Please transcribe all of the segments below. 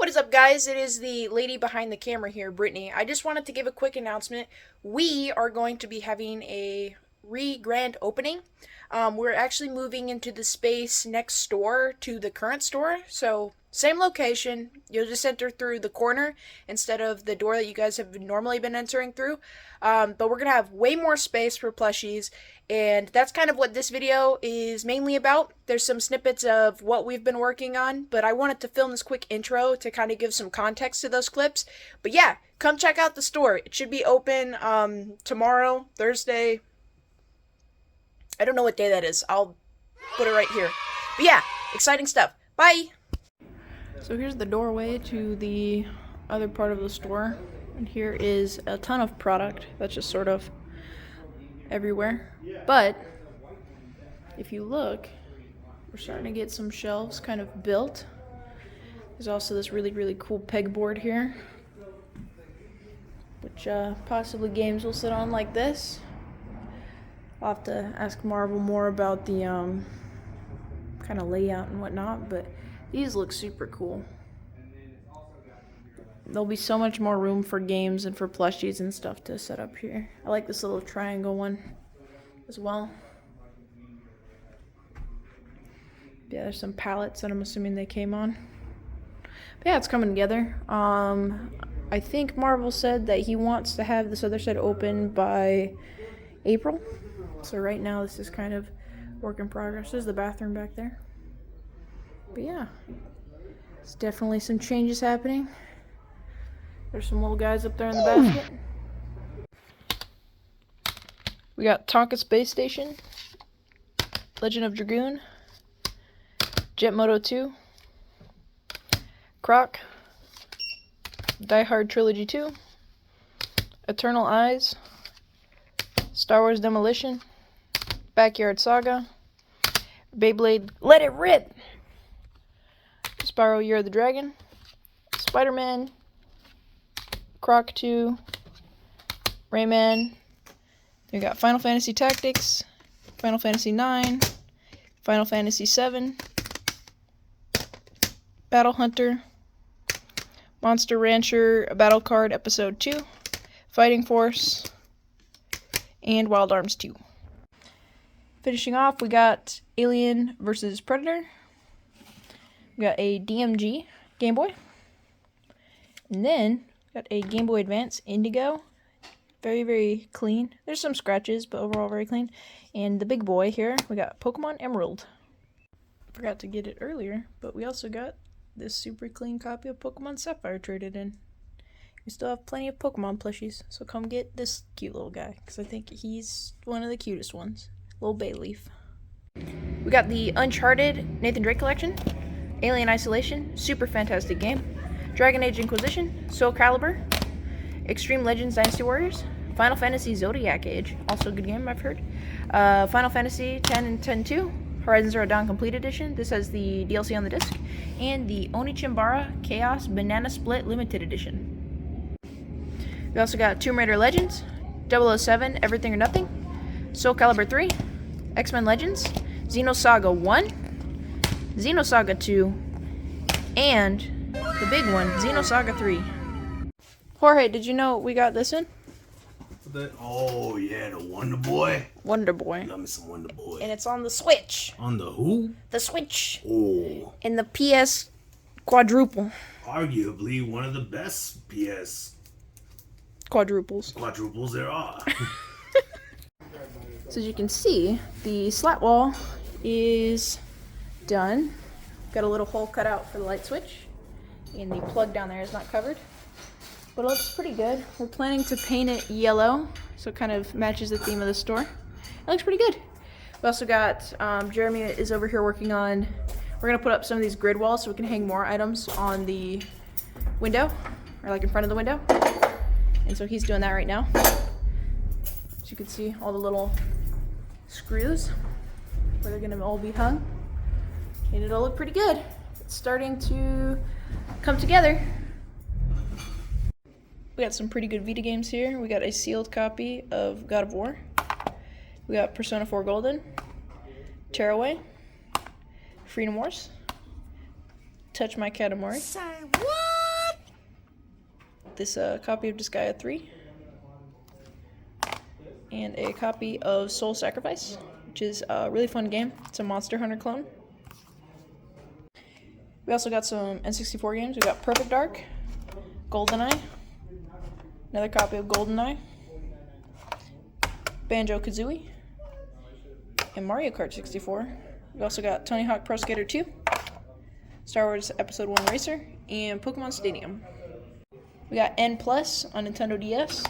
What is up, guys? It is the lady behind the camera here, Brittany. I just wanted to give a quick announcement. We are going to be having a grand opening. We're actually moving into the space next door to the current store. So, same location. You'll just enter through the corner instead of the door that you guys have normally been entering through. But we're going to have way more space for plushies. And that's kind of what this video is mainly about. There's some snippets of what we've been working on, but I wanted to film this quick intro to kind of give some context to those clips. But yeah, come check out the store. It should be open tomorrow, Thursday. I don't know what day that is. I'll put it right here. But yeah, exciting stuff. Bye! So here's the doorway to the other part of the store. And here is a ton of product that's just sort of everywhere. But if you look, we're starting to get some shelves kind of built. There's also this really cool pegboard here, which possibly games will sit on like this. I'll have to ask Marvel more about the kind of layout and whatnot, but these look super cool. There'll be so much more room for games and for plushies and stuff to set up here. I like this little triangle one as well. Yeah, there's some pallets that I'm assuming they came on. But yeah, it's coming together. I think Marvel said that he wants to have this other set open by April. So right now this is kind of work in progress. There's the bathroom back there. But yeah, there's definitely some changes happening. There's some little guys up there in the basket. We got Tonka Space Station, Legend of Dragoon, Jet Moto 2, Croc, Die Hard Trilogy 2, Eternal Eyes, Star Wars Demolition, Backyard Saga, Beyblade Let It Rip, Spyro Year of the Dragon, Spider-Man, Croc 2, Rayman. We got Final Fantasy Tactics, Final Fantasy 9, Final Fantasy 7, Battle Hunter, Monster Rancher Battle Card Episode 2, Fighting Force, and Wild Arms 2. Finishing off, we got Alien vs. Predator. We got a DMG Game Boy. And then got a Game Boy Advance Indigo. Very clean. There's some scratches, but overall very clean. And the big boy here, we got Pokemon Emerald. Forgot to get it earlier, but we also got this super clean copy of Pokemon Sapphire traded in. We still have plenty of Pokemon plushies, so come get this cute little guy, because I think he's one of the cutest ones. Little Bayleaf. We got the Uncharted Nathan Drake collection, Alien Isolation, super fantastic game, Dragon Age Inquisition, Soul Calibur, Extreme Legends Dynasty Warriors, Final Fantasy Zodiac Age, also a good game I've heard, Final Fantasy X and X-2, Horizon Zero Dawn Complete Edition, this has the DLC on the disc, and the Onichimbara Chaos Banana Split Limited Edition. We also got Tomb Raider Legends, 007 Everything or Nothing, Soul Calibur 3, X-Men Legends, Xenosaga 1, Xenosaga 2, and the big one, Xenosaga 3. Jorge, did you know we got this in? Oh yeah, the Wonder Boy. Wonder Boy. Love me some Wonder Boy. And it's on the Switch. On the who? The Switch. Oh. And the PS quadruple. Arguably one of the best PS Quadruples there are. So as you can see, the slat wall is done. Got a little hole cut out for the light switch. And the plug down there is not covered. But it looks pretty good. We're planning to paint it yellow, so it kind of matches the theme of the store. It looks pretty good. We also got, Jeremy is over here working on, we're going to put up some of these grid walls so we can hang more items on the window, or like in front of the window. And so he's doing that right now. As you can see, all the little screws where they're going to all be hung. And it'll look pretty good. It's starting to come together. We got some pretty good Vita games here. We got a sealed copy of God of War. We got Persona 4 Golden, Tearaway, Freedom Wars, Touch My Katamari. Say what? this copy of Disgaea 3 and a copy of Soul Sacrifice, which is a really fun game. It's a Monster Hunter clone. We also got some N64 games. We got Perfect Dark, GoldenEye, another copy of GoldenEye, Banjo-Kazooie, and Mario Kart 64. We also got Tony Hawk Pro Skater 2, Star Wars Episode 1 Racer, and Pokemon Stadium. We got N Plus on Nintendo DS,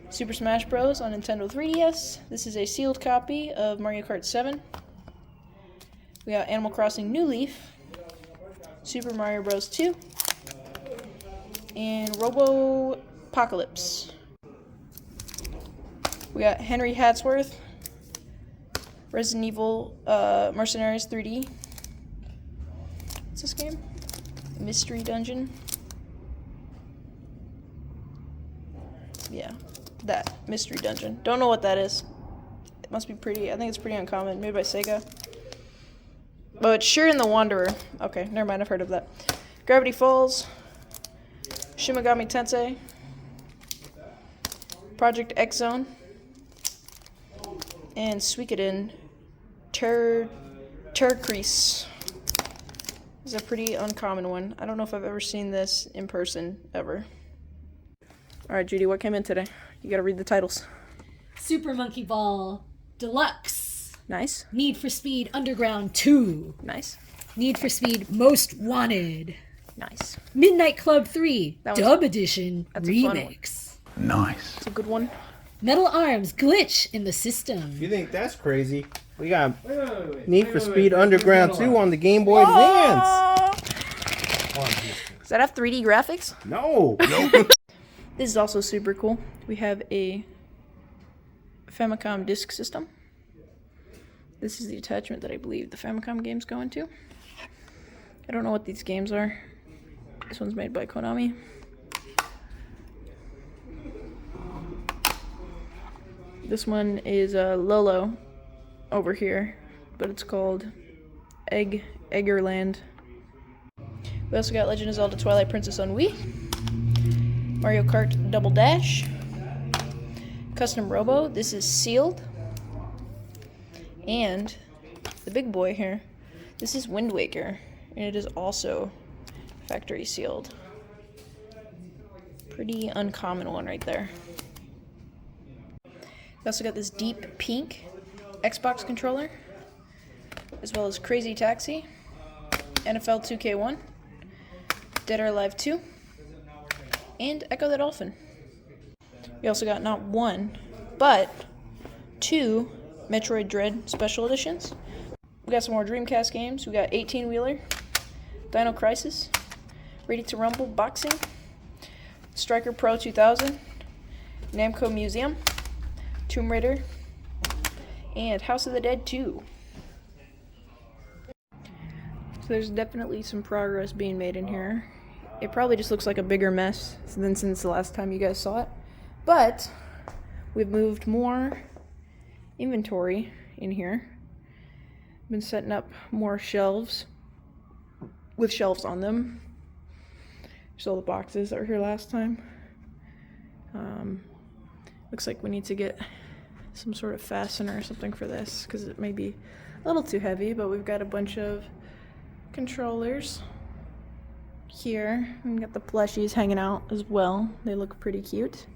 Super Smash Bros. On Nintendo 3DS. This is a sealed copy of Mario Kart 7. We got Animal Crossing New Leaf, Super Mario Bros. 2, and Robo-Apocalypse. We got Henry Hatsworth, Resident Evil Mercenaries 3D. What's this game? Mystery Dungeon. Yeah, that. Mystery Dungeon. Don't know what that is. It must be pretty, I think it's pretty uncommon. Made by Sega. But Sure in the Wanderer. Okay, never mind, I've heard of that. Gravity Falls, Shin Megami Tensei, Project X Zone, and Suikoden Terrorcrease. This is a pretty uncommon one. I don't know if I've ever seen this in person, ever. Alright, Judy, what came in today? You gotta read the titles. Super Monkey Ball Deluxe. Nice. Need for Speed Underground 2. Nice. Need for Speed Most Wanted. Nice. Midnight Club 3 That was- Dub Edition that's a fun Remix. Nice. It's a good one. Metal Arms Glitch in the System. You think that's crazy? We got Need for Speed Underground 2 on the Game Boy Advance. Does that have 3D graphics? No. This is also super cool. We have a Famicom disk system. This is the attachment that I believe the Famicom games go into. I don't know what these games are. This one's made by Konami. This one is Lolo over here, but it's called Eggerland. We also got Legend of Zelda Twilight Princess on Wii, Mario Kart Double Dash, Custom Robo. This is sealed. And the big boy here, this is Wind Waker, and it is also factory sealed. Pretty uncommon one right there. We also got this deep pink Xbox controller, as well as Crazy Taxi, NFL 2K1, Dead or Alive 2, and Echo the Dolphin. We also got not one, but two Metroid Dread Special Editions. We got some more Dreamcast games. We got 18-Wheeler, Dino Crisis, Ready to Rumble Boxing, Striker Pro 2000, Namco Museum, Tomb Raider, and House of the Dead 2. So there's definitely some progress being made in here. It probably just looks like a bigger mess than since the last time you guys saw it. But we've moved more inventory in here. Been setting up more shelves with shelves on them. There's all the boxes that were here last time. Looks like we need to get some sort of fastener or something for this because it may be a little too heavy, but we've got a bunch of controllers here. We got the plushies hanging out as well. They look pretty cute.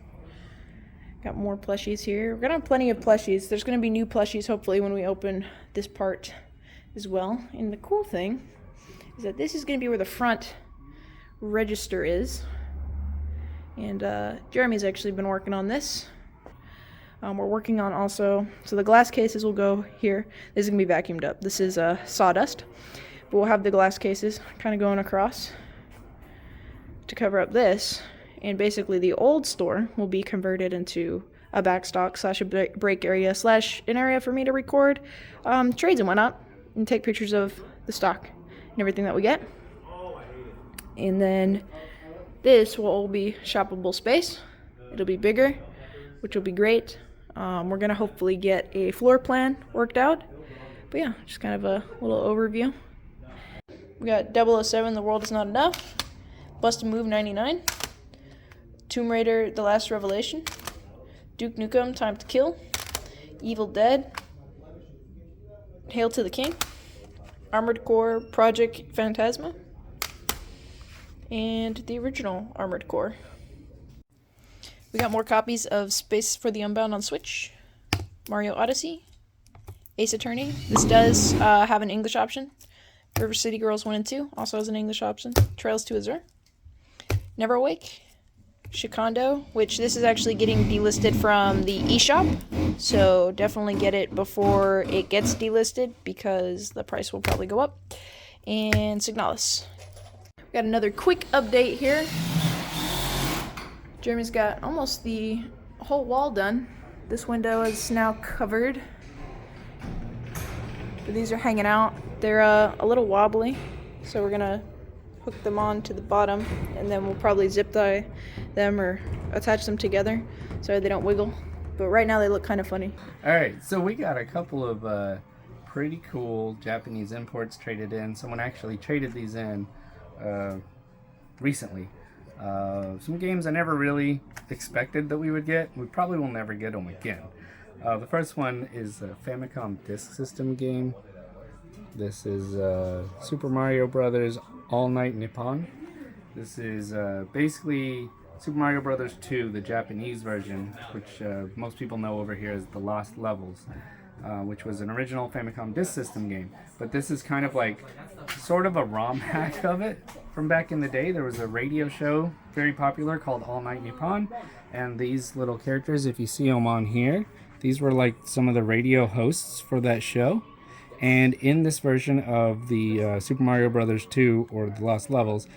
Got more plushies here. We're gonna have plenty of plushies. There's gonna be new plushies hopefully when we open this part as well. And the cool thing is that this is gonna be where the front register is. And Jeremy's actually been working on this. We're working on also, so the glass cases will go here. This is gonna be vacuumed up. This is sawdust, but we'll have the glass cases kind of going across to cover up this. And basically the old store will be converted into a backstock slash a break area slash an area for me to record trades and whatnot and take pictures of the stock and everything that we get. And then this will all be shoppable space. It'll be bigger, which will be great. We're gonna hopefully get a floor plan worked out. But yeah, just kind of a little overview. We got 007, The World Is Not Enough, Bust a Move 99, Tomb Raider: The Last Revelation, Duke Nukem: Time to Kill, Evil Dead, Hail to the King, Armored Core: Project Phantasma, and the original Armored Core. We got more copies of Space for the Unbound on Switch, Mario Odyssey, Ace Attorney. This does have an English option. River City Girls 1 and 2 also has an English option. Trails to Azure, Never Awake, Shikondo, which this is actually getting delisted from the eShop, so definitely get it before it gets delisted because the price will probably go up, and Signalis. We got another quick update here. Jeremy's got almost the whole wall done. This window is now covered, but these are hanging out. They're a little wobbly, so we're gonna hook them on to the bottom, and then we'll probably zip tie them or attach them together so they don't wiggle. But right now they look kind of funny. Alright, so we got a couple of pretty cool Japanese imports traded in. Someone actually traded these in recently. Some games I never really expected that we would get. We probably will never get them again. The first one is a Famicom Disk System game. This is Super Mario Brothers All Night Nippon. This is basically Super Mario Brothers 2, the Japanese version, which most people know over here as The Lost Levels, which was an original Famicom Disk System game. But this is kind of like sort of a ROM hack of it from back in the day. There was a radio show very popular called All Night Nippon, and these little characters, if you see them on here, these were like some of the radio hosts for that show. And in this version of the Super Mario Brothers 2 or The Lost Levels,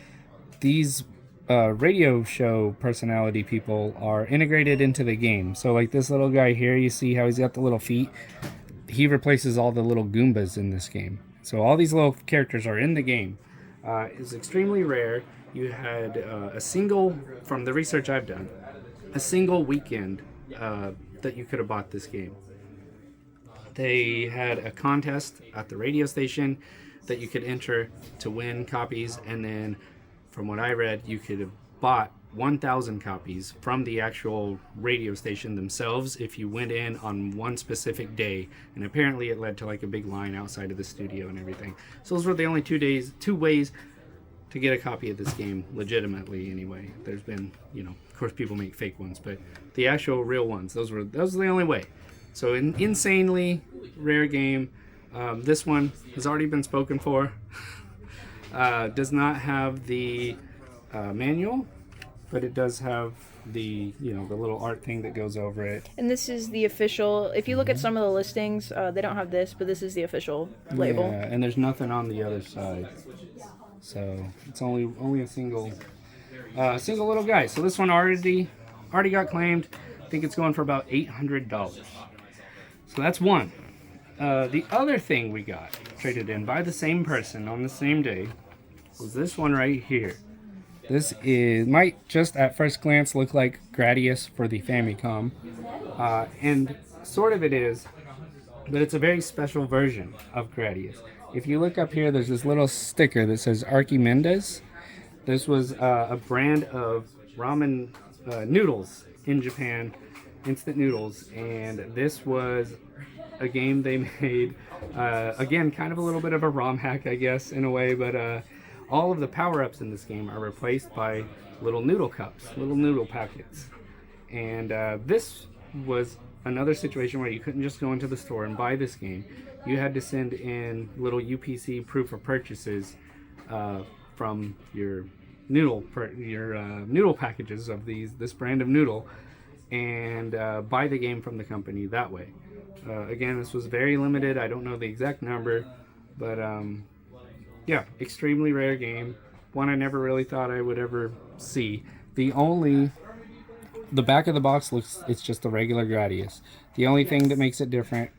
these radio show personality people are integrated into the game. So like this little guy here, you see how he's got the little feet? He replaces all the little Goombas in this game. So all these little characters are in the game. It's extremely rare. You had a single, from the research I've done, a single weekend that you could have bought this game. They had a contest at the radio station that you could enter to win copies, and then from what I read, you could have bought 1,000 copies from the actual radio station themselves if you went in on one specific day, and apparently it led to like a big line outside of the studio and everything. So those were the only two ways to get a copy of this game legitimately anyway. There's been, of course people make fake ones, but the actual real ones, those were the only way. So an insanely rare game. This one has already been spoken for. Does not have the manual, but it does have the the little art thing that goes over it. And this is the official. If you look at some of the listings, they don't have this, but this is the official label. Yeah, and there's nothing on the other side, so it's only a single little guy. So this one already got claimed. I think it's going for about $800. So that's one. The other thing we got traded in by the same person on the same day was this one right here. This might just at first glance look like Gradius for the Famicom, and sort of it is, but it's a very special version of Gradius. If you look up here, there's this little sticker that says Archimendes. This was a brand of ramen noodles in Japan, instant noodles, and this was a game they made, again, kind of a little bit of a ROM hack, I guess, in a way, but all of the power-ups in this game are replaced by little noodle cups, little noodle packets. And this was another situation where you couldn't just go into the store and buy this game. You had to send in little UPC proof of purchases from your noodle packages of this brand of noodle, and buy the game from the company that way. Again, this was very limited. I don't know the exact number, but yeah, extremely rare game. One I never really thought I would ever see. The back of the box it's just a regular Gradius. The only thing that makes it different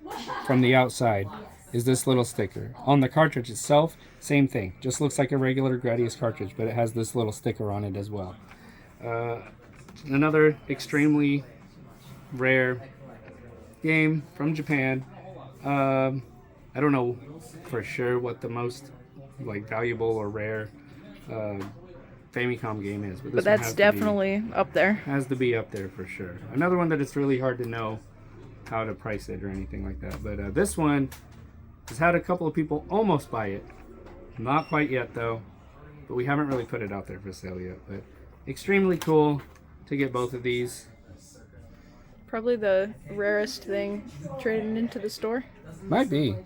from the outside is this little sticker. On the cartridge itself, same thing. Just looks like a regular Gradius cartridge, but it has this little sticker on it as well. Another extremely rare game from Japan. I don't know for sure what the most valuable or rare Famicom game is. But, this But one that's has to definitely up there. has to be up there for sure. Another one that it's really hard to know how to price it or anything like that. But this one has had a couple of people almost buy it. Not quite yet though. But we haven't really put it out there for sale yet. But extremely cool to get both of these. Probably the rarest thing traded into the store. Might be.